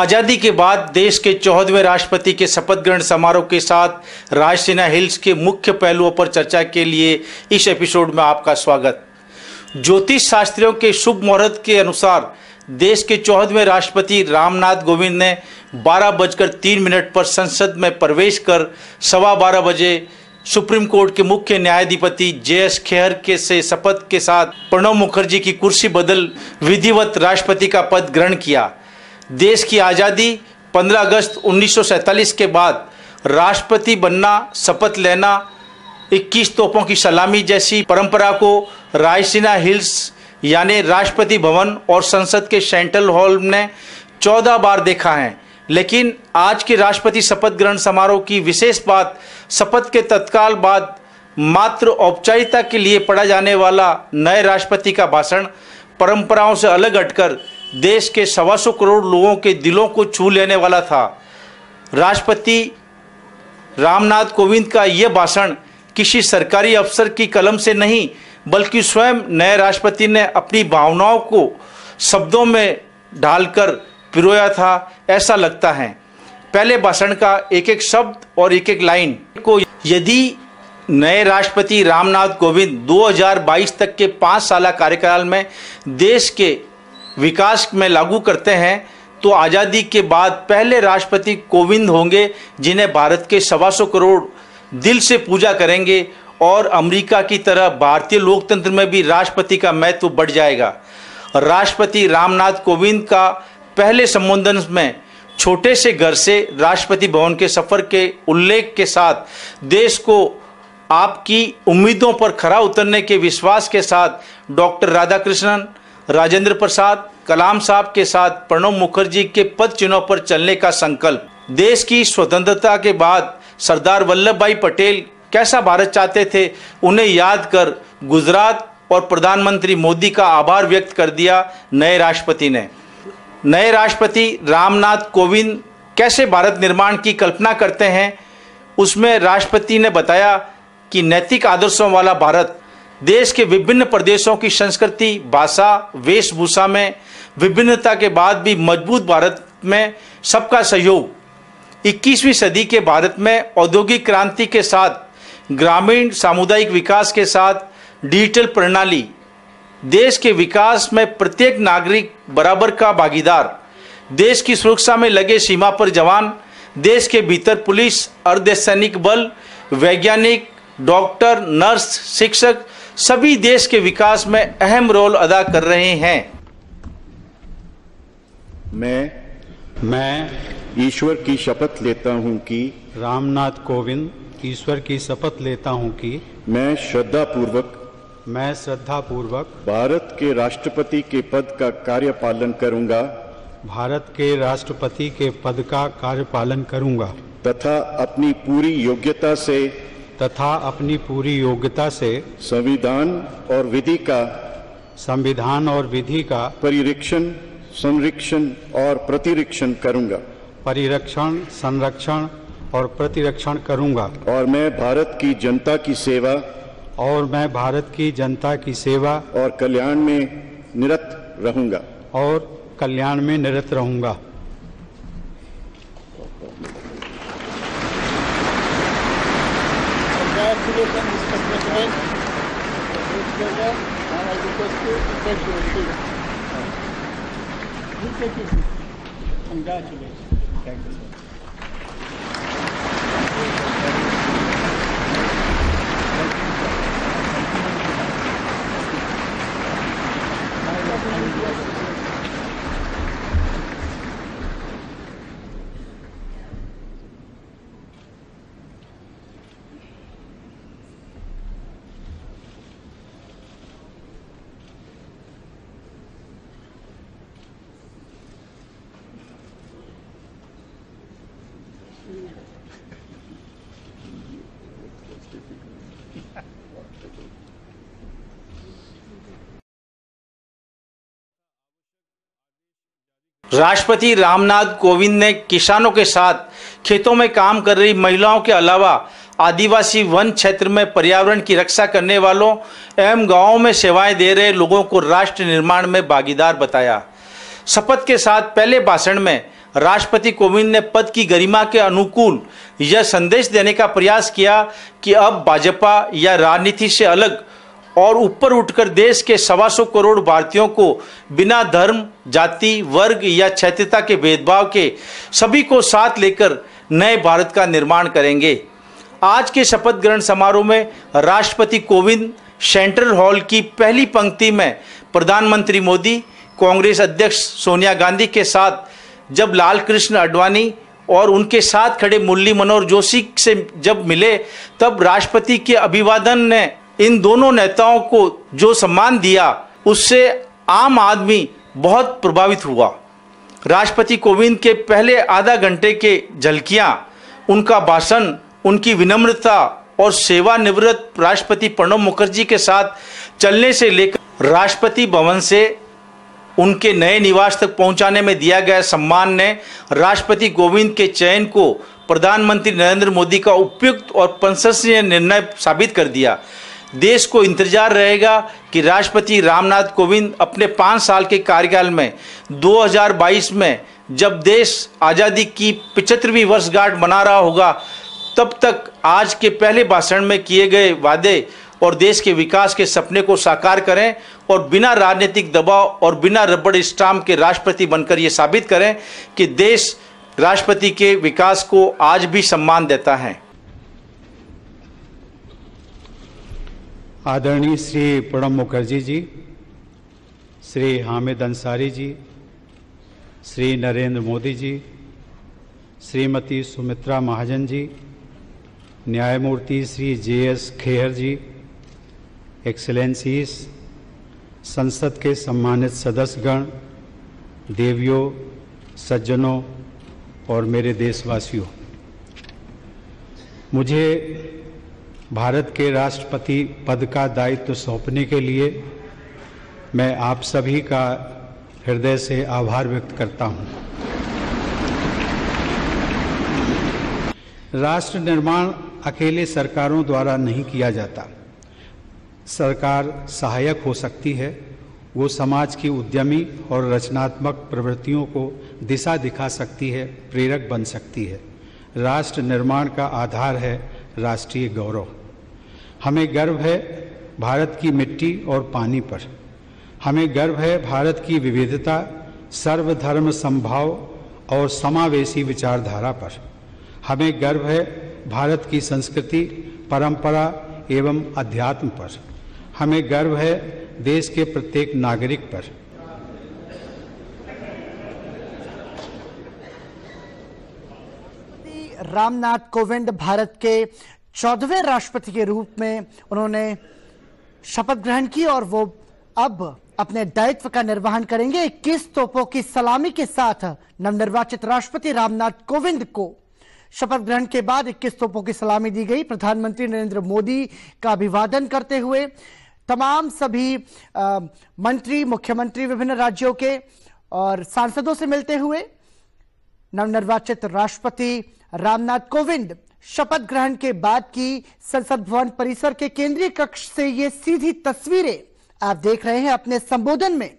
आज़ादी के बाद देश के 14वें राष्ट्रपति के शपथ ग्रहण समारोह के साथ रायसीना हिल्स के मुख्य पहलुओं पर चर्चा के लिए इस एपिसोड में आपका स्वागत। ज्योतिष शास्त्रियों के शुभ मुहूर्त के अनुसार देश के 14वें राष्ट्रपति रामनाथ कोविंद ने 12:03 पर संसद में प्रवेश कर 12:15 बजे सुप्रीम कोर्ट के मुख्य न्यायाधिपति JS खेहर के से शपथ के साथ प्रणब मुखर्जी की कुर्सी बदल विधिवत राष्ट्रपति का पद ग्रहण किया। देश की आज़ादी 15 अगस्त 1947 के बाद राष्ट्रपति बनना, शपथ लेना, 21 तोपों की सलामी जैसी परंपरा को रायसीना हिल्स यानी राष्ट्रपति भवन और संसद के सेंट्रल हॉल ने 14 बार देखा है। लेकिन आज के राष्ट्रपति शपथ ग्रहण समारोह की विशेष बात शपथ के तत्काल बाद मात्र औपचारिकता के लिए पढ़ा जाने वाला नए राष्ट्रपति का भाषण परंपराओं से अलग हटकर देश के 125 करोड़ लोगों के दिलों को छू लेने वाला था। राष्ट्रपति रामनाथ कोविंद का यह भाषण किसी सरकारी अफसर की कलम से नहीं बल्कि स्वयं नए राष्ट्रपति ने अपनी भावनाओं को शब्दों में ढालकर पिरोया था, ऐसा लगता है। पहले भाषण का एक एक शब्द और एक एक लाइन को यदि नए राष्ट्रपति रामनाथ कोविंद 2022 तक के 5 साल कार्यकाल में देश के विकास में लागू करते हैं तो आज़ादी के बाद पहले राष्ट्रपति कोविंद होंगे जिन्हें भारत के 125 करोड़ दिल से पूजा करेंगे और अमेरिका की तरह भारतीय लोकतंत्र में भी राष्ट्रपति का महत्व बढ़ जाएगा। राष्ट्रपति रामनाथ कोविंद का पहले संबोधन में छोटे से घर से राष्ट्रपति भवन के सफर के उल्लेख के साथ देश को आपकी उम्मीदों पर खरा उतरने के विश्वास के साथ डॉक्टर राधाकृष्णन, राजेंद्र प्रसाद, कलाम साहब के साथ प्रणब मुखर्जी के पद चिन्हों पर चलने का संकल्प। देश की स्वतंत्रता के बाद सरदार वल्लभ भाई पटेल कैसा भारत चाहते थे, उन्हें याद कर गुजरात और प्रधानमंत्री मोदी का आभार व्यक्त कर दिया नए राष्ट्रपति ने। नए राष्ट्रपति रामनाथ कोविंद कैसे भारत निर्माण की कल्पना करते हैं, उसमें राष्ट्रपति ने बताया कि नैतिक आदर्शों वाला भारत देश के विभिन्न प्रदेशों की संस्कृति, भाषा, वेशभूषा में विभिन्नता के बाद भी मजबूत भारत में सबका सहयोग। 21वीं सदी के भारत में औद्योगिक क्रांति के साथ ग्रामीण सामुदायिक विकास के साथ डिजिटल प्रणाली, देश के विकास में प्रत्येक नागरिक बराबर का भागीदार, देश की सुरक्षा में लगे सीमा पर जवान, देश के भीतर पुलिस, अर्धसैनिक बल, वैज्ञानिक, डॉक्टर, नर्स, शिक्षक सभी देश के विकास में अहम रोल अदा कर रहे हैं। मैं ईश्वर की शपथ लेता हूं कि रामनाथ कोविंद ईश्वर की शपथ लेता हूं कि मैं श्रद्धापूर्वक भारत के राष्ट्रपति के पद का कार्यपालन करूंगा तथा अपनी पूरी योग्यता से संविधान और विधि का परिरक्षण, संरक्षण और प्रतिरक्षण करूंगा और मैं भारत की जनता की सेवा और कल्याण में निरत रहूंगा। राष्ट्रपति रामनाथ कोविंद ने किसानों के साथ खेतों में काम कर रही महिलाओं के अलावा आदिवासी वन क्षेत्र में पर्यावरण की रक्षा करने वालों एवं गांवों में सेवाएं दे रहे लोगों को राष्ट्र निर्माण में भागीदार बताया। शपथ के साथ पहले भाषण में राष्ट्रपति कोविंद ने पद की गरिमा के अनुकूल यह संदेश देने का प्रयास किया कि अब भाजपा या राजनीति से अलग और ऊपर उठकर देश के 125 करोड़ भारतीयोों को बिना धर्म, जाति, वर्ग या क्षेत्रता के भेदभाव के सभी को साथ लेकर नए भारत का निर्माण करेंगे। आज के शपथ ग्रहण समारोह में राष्ट्रपति कोविंद सेंट्रल हॉल की पहली पंक्ति में प्रधानमंत्री मोदी, कांग्रेस अध्यक्ष सोनिया गांधी के साथ जब लाल कृष्ण आडवाणी और उनके साथ खड़े मुरली मनोहर जोशी से जब मिले, तब राष्ट्रपति के अभिवादन ने इन दोनों नेताओं को जो सम्मान दिया उससे आम आदमी बहुत प्रभावित हुआ। राष्ट्रपति कोविंद के पहले आधा घंटे के झलकियां, उनका भाषण, उनकी विनम्रता और सेवानिवृत्त राष्ट्रपति प्रणब मुखर्जी के साथ चलने से लेकर राष्ट्रपति भवन से उनके नए निवास तक पहुंचाने में दिया गया सम्मान ने राष्ट्रपति कोविंद के चयन को प्रधानमंत्री नरेंद्र मोदी का उपयुक्त और प्रशंसनीय निर्णय साबित कर दिया। देश को इंतजार रहेगा कि राष्ट्रपति रामनाथ कोविंद अपने 5 साल के कार्यकाल में 2022 में जब देश आज़ादी की 75वीं वर्षगांठ मना रहा होगा, तब तक आज के पहले भाषण में किए गए वादे और देश के विकास के सपने को साकार करें और बिना राजनीतिक दबाव और बिना रबड़ स्टाम्प के राष्ट्रपति बनकर ये साबित करें कि देश राष्ट्रपति के विकास को आज भी सम्मान देता है। आदरणीय श्री प्रणब मुखर्जी जी, श्री हामिद अंसारी जी, श्री नरेंद्र मोदी जी, श्रीमती सुमित्रा महाजन जी, न्यायमूर्ति श्री JS खेहर जी, एक्सेलेंसीज, संसद के सम्मानित सदस्यगण, देवियों, सज्जनों और मेरे देशवासियों, मुझे भारत के राष्ट्रपति पद का दायित्व सौंपने के लिए मैं आप सभी का हृदय से आभार व्यक्त करता हूं। राष्ट्र निर्माण अकेले सरकारों द्वारा नहीं किया जाता। सरकार सहायक हो सकती है, वो समाज की उद्यमी और रचनात्मक प्रवृत्तियों को दिशा दिखा सकती है, प्रेरक बन सकती है। राष्ट्र निर्माण का आधार है राष्ट्रीय गौरव। हमें गर्व है भारत की मिट्टी और पानी पर। हमें गर्व है भारत की विविधता, सर्वधर्म समभाव और समावेशी विचारधारा पर। हमें गर्व है भारत की संस्कृति, परंपरा एवं अध्यात्म पर। हमें गर्व है देश के प्रत्येक नागरिक पर। रामनाथ कोविंद भारत के 14वें राष्ट्रपति के रूप में उन्होंने शपथ ग्रहण की और वो अब अपने दायित्व का निर्वहन करेंगे। 21 तोपों की सलामी के साथ नवनिर्वाचित राष्ट्रपति रामनाथ कोविंद को शपथ ग्रहण के बाद 21 तोपों की सलामी दी गई। प्रधानमंत्री नरेंद्र मोदी का अभिवादन करते हुए तमाम सभी मंत्री, मुख्यमंत्री विभिन्न राज्यों के और सांसदों से मिलते हुए नवनिर्वाचित राष्ट्रपति रामनाथ कोविंद शपथ ग्रहण के बाद की संसद भवन परिसर के केंद्रीय कक्ष से ये सीधी तस्वीरें आप देख रहे हैं। अपने संबोधन में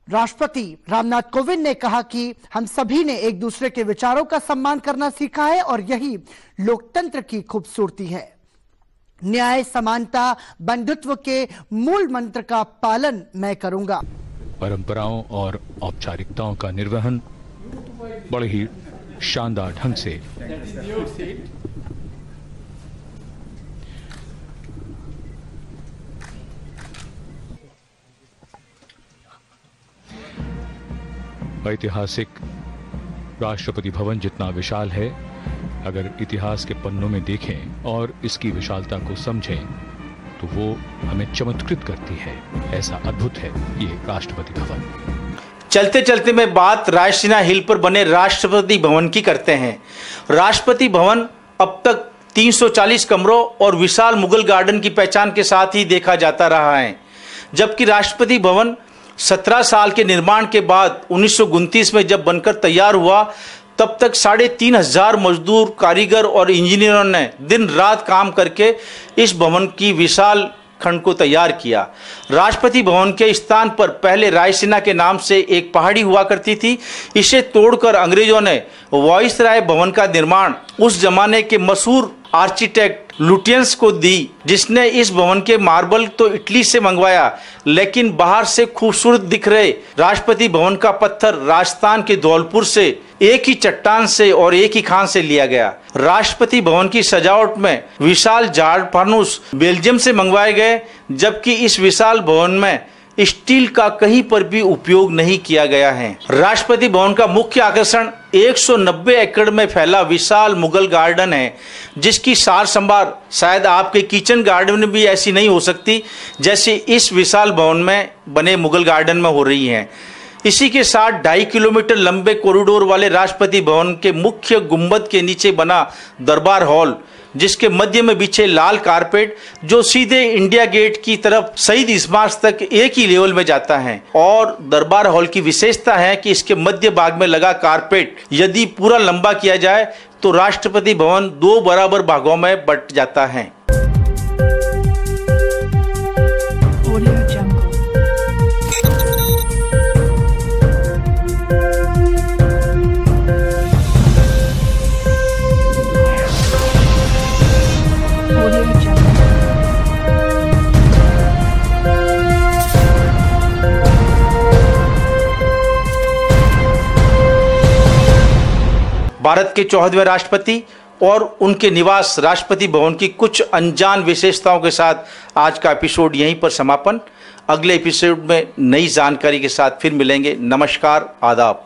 राष्ट्रपति रामनाथ कोविंद ने कहा कि हम सभी ने एक दूसरे के विचारों का सम्मान करना सीखा है और यही लोकतंत्र की खूबसूरती है। न्याय, समानता, बंधुत्व के मूल मंत्र का पालन मैं करूंगा। परंपराओं और औपचारिकताओं का निर्वहन बड़े ही शानदार ढंग से ऐतिहासिक राष्ट्रपति भवन जितना विशाल है, अगर इतिहास के पन्नों में देखें और इसकी विशालता को समझें तो वो हमें चमत्कृत करती है। ऐसा अद्भुत है ये राष्ट्रपति भवन। चलते चलते मैं बात रायसीना हिल पर बने राष्ट्रपति भवन की करते हैं। राष्ट्रपति भवन अब तक 340 कमरों और विशाल मुगल गार्डन की पहचान के साथ ही देखा जाता रहा है, जबकि राष्ट्रपति भवन 17 साल के निर्माण के बाद 1929 में जब बनकर तैयार हुआ, तब तक 3,500 मजदूर, कारीगर और इंजीनियरों ने दिन रात काम करके इस भवन की विशाल खंड को तैयार किया। राष्ट्रपति भवन के स्थान पर पहले रायसीना के नाम से एक पहाड़ी हुआ करती थी। इसे तोड़कर अंग्रेजों ने वायसराय भवन का निर्माण उस जमाने के मशहूर आर्किटेक्ट लुटियंस को दी, जिसने इस भवन के मार्बल तो इटली से मंगवाया, लेकिन बाहर से खूबसूरत दिख रहे राष्ट्रपति भवन का पत्थर राजस्थान के धौलपुर से एक ही चट्टान से और एक ही खान से लिया गया। राष्ट्रपति भवन की सजावट में विशाल झाड़ फानुस बेल्जियम से मंगवाए गए, जबकि इस विशाल भवन में स्टील का कहीं पर भी उपयोग नहीं किया गया है। राष्ट्रपति भवन का मुख्य आकर्षण 190 एकड़ में फैला विशाल मुगल गार्डन है, जिसकी सार संभाल शायद आपके किचन गार्डन में भी ऐसी नहीं हो सकती जैसे इस विशाल भवन में बने मुगल गार्डन में हो रही है। इसी के साथ 2.5 किलोमीटर लंबे कॉरिडोर वाले राष्ट्रपति भवन के मुख्य गुंबद के नीचे बना दरबार हॉल, जिसके मध्य में बिछे लाल कारपेट जो सीधे इंडिया गेट की तरफ शहीद स्मारक तक एक ही लेवल में जाता है। और दरबार हॉल की विशेषता है कि इसके मध्य भाग में लगा कारपेट यदि पूरा लंबा किया जाए तो राष्ट्रपति भवन 2 बराबर भागों में बंट जाता है। भारत के 14वें राष्ट्रपति और उनके निवास राष्ट्रपति भवन की कुछ अनजान विशेषताओं के साथ आज का एपिसोड यहीं पर समापन। अगले एपिसोड में नई जानकारी के साथ फिर मिलेंगे। नमस्कार, आदाब।